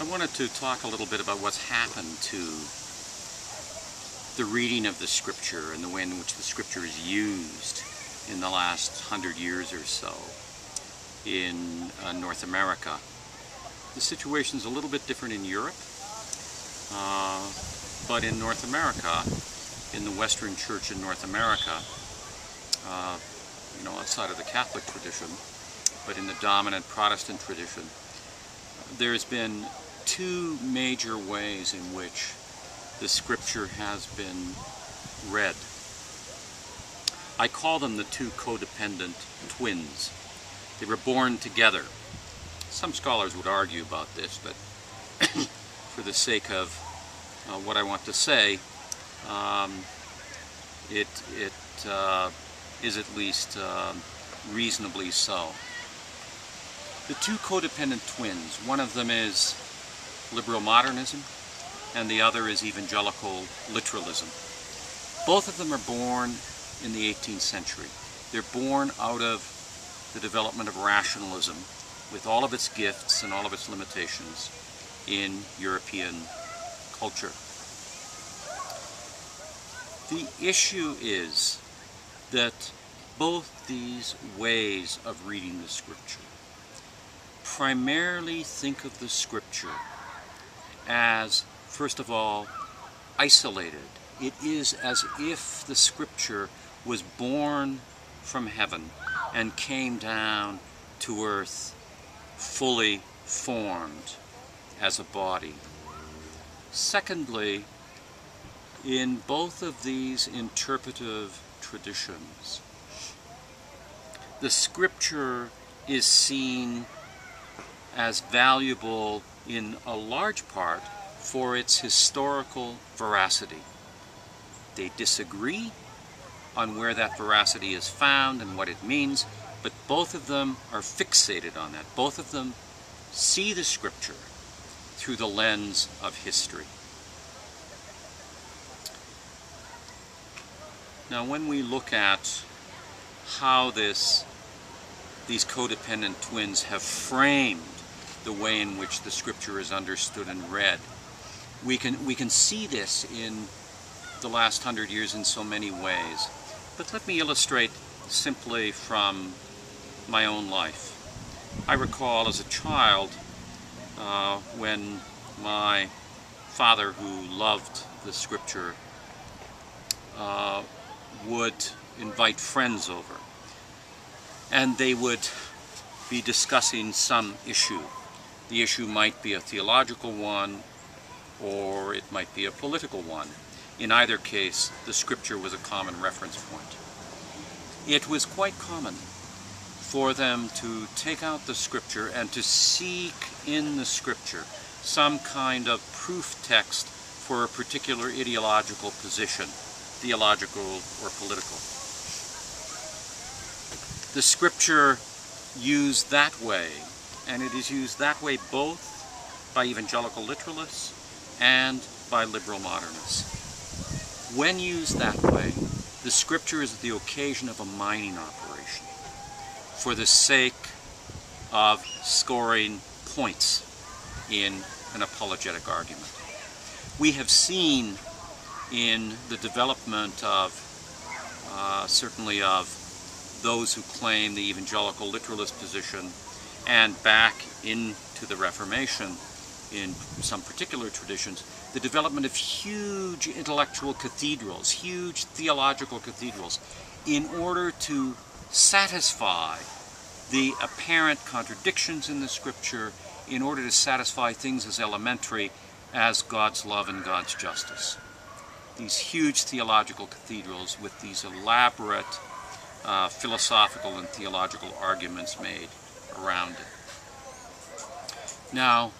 I wanted to talk a little bit about what's happened to the reading of the Scripture and the way in which the Scripture is used in the last 100 years or so in North America. The situation is a little bit different in Europe, but in North America, in the Western Church in North America, outside of the Catholic tradition, but in the dominant Protestant tradition, there's been two major ways in which the Scripture has been read. I call them the two codependent twins. They were born together. Some scholars would argue about this, but for the sake of what I want to say, it is at least reasonably so. The two codependent twins, one of them is liberal modernism, and the other is evangelical literalism. Both of them are born in the 18th century. They're born out of the development of rationalism, with all of its gifts and all of its limitations, in European culture. The issue is that both these ways of reading the Scripture primarily think of the Scripture as, first of all, isolated. It is as if the Scripture was born from heaven and came down to earth fully formed as a body. Secondly, in both of these interpretive traditions, the Scripture is seen as valuable in a large part for its historical veracity. They disagree on where that veracity is found and what it means, but both of them are fixated on that. Both of them see the Scripture through the lens of history. Now, when we look at how these codependent twins have framed the way in which the Scripture is understood and read, we can see this in the last 100 years in so many ways. But let me illustrate simply from my own life. I recall as a child when my father, who loved the Scripture, would invite friends over, and they would be discussing some issue. The issue might be a theological one, or it might be a political one. In either case, the Scripture was a common reference point. It was quite common for them to take out the Scripture and to seek in the Scripture some kind of proof text for a particular ideological position, theological or political. The Scripture used that way, and it is used that way both by evangelical literalists and by liberal modernists. When used that way, the Scripture is the occasion of a mining operation for the sake of scoring points in an apologetic argument. We have seen in the development of, certainly of those who claim the evangelical literalist position, and back into the Reformation in some particular traditions, the development of huge intellectual cathedrals, huge theological cathedrals, in order to satisfy the apparent contradictions in the Scripture, in order to satisfy things as elementary as God's love and God's justice. These huge theological cathedrals with these elaborate philosophical and theological arguments made around it. Now,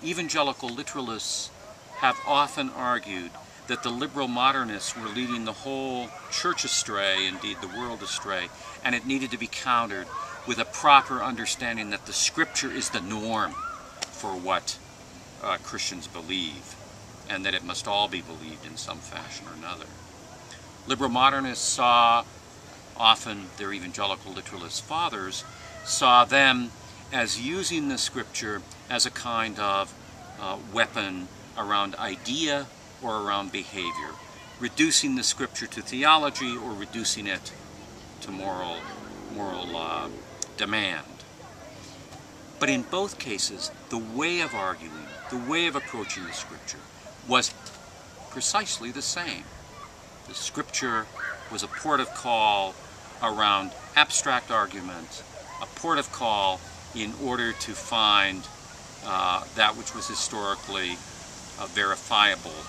evangelical literalists have often argued that the liberal modernists were leading the whole church astray, indeed the world astray, and it needed to be countered with a proper understanding that the Scripture is the norm for what Christians believe, and that it must all be believed in some fashion or another. Liberal modernists saw, often their evangelical literalist fathers, saw them as using the Scripture as a kind of weapon around idea or around behavior, reducing the Scripture to theology or reducing it to moral demand. But in both cases, the way of arguing, the way of approaching the Scripture was precisely the same. The Scripture was a port of call around abstract argument, a port of call in order to find that which was historically verifiable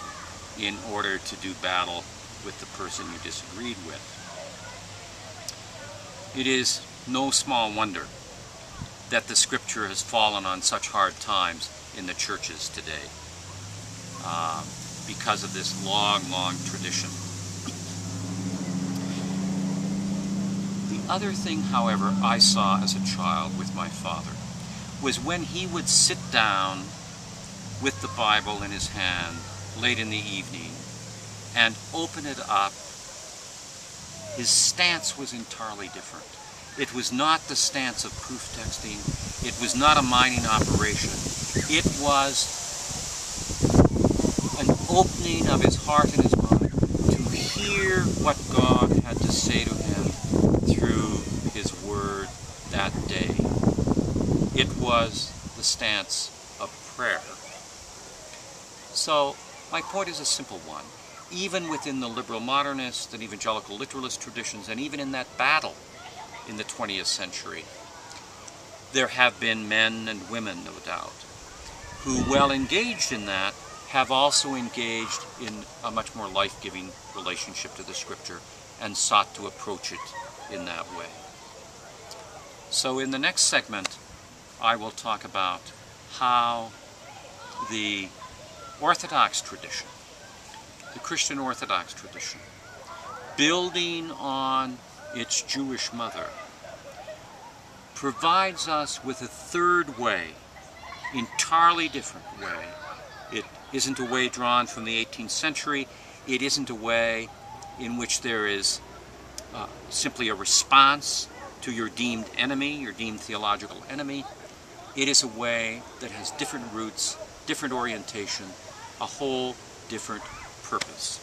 in order to do battle with the person you disagreed with. It is no small wonder that the Scripture has fallen on such hard times in the churches today because of this long tradition. The other thing, however, I saw as a child with my father was when he would sit down with the Bible in his hand late in the evening and open it up, his stance was entirely different. It was not the stance of proof texting. It was not a mining operation. It was an opening of his heart and his mind to hear what God had to say to him through his word that day. It was the stance of prayer. So my point is a simple one. Even within the liberal modernist and evangelical literalist traditions, and even in that battle in the 20th century, there have been men and women, no doubt, who, well engaged in that, have also engaged in a much more life-giving relationship to the Scripture and sought to approach it in that way. So in the next segment, I will talk about how the Orthodox tradition, the Christian Orthodox tradition, building on its Jewish mother, provides us with a third way, entirely different way. It isn't a way drawn from the 18th century. It isn't a way in which there is simply a response to your deemed enemy, your deemed theological enemy. It is a way that has different roots, different orientation, a whole different purpose.